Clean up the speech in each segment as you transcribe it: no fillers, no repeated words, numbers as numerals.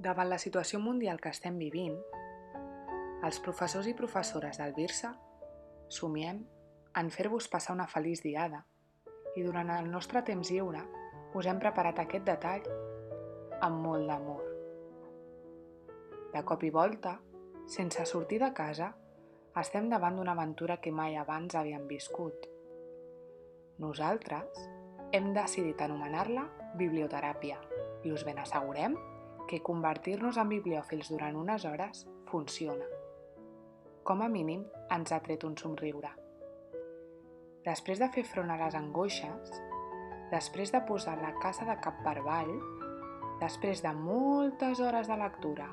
Davant la situació mundial que estem vivint, els professors i professores del BIRSA somiem en fer-vos passar una feliç diada i durant el nostre temps lliure us hem preparat aquest detall amb molt d'amor. De cop i volta, sense sortir de casa, estem davant d'una aventura que mai abans havíem viscut. Nosaltres hem decidit anomenar-la biblioteràpia i us ben assegurem que convertir-nos en bibliòfils durant unes hores funciona. Com a mínim, ens ha tret un somriure. Després de fer front a les angoixes, després de posar la casa de cap per avall, després de moltes hores de lectura,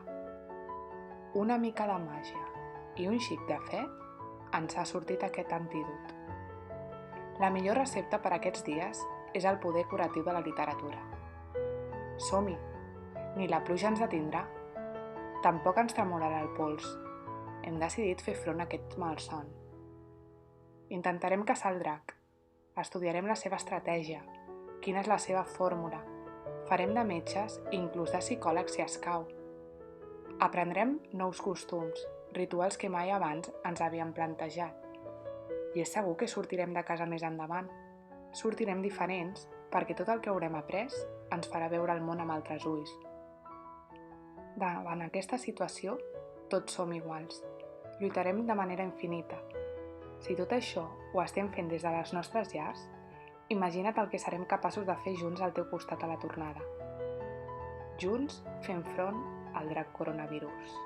una mica de màgia i un xic de fe, ens ha sortit aquest antídot. La millor recepta per a aquests dies és el poder curatiu de la literatura. Som-hi! Ni la pluja ens detindrà, tampoc ens tremolarà el pols. Hem decidit fer front a aquest malson. Intentarem caçar el drac, estudiarem la seva estratègia, quina és la seva fórmula, farem de metges i inclús de psicòlegs si escau. Aprendrem nous costums, rituals que mai abans ens havíem plantejat. I és segur que sortirem de casa més endavant. Sortirem diferents perquè tot el que haurem après ens farà veure el món amb altres ulls. Davant aquesta situació, tots som iguals. Lluitarem de manera infinita. Si tot això ho estem fent des de les nostres llars, imagina't el que serem capaços de fer junts al teu costat a la tornada. Junts fem front al drac coronavirus.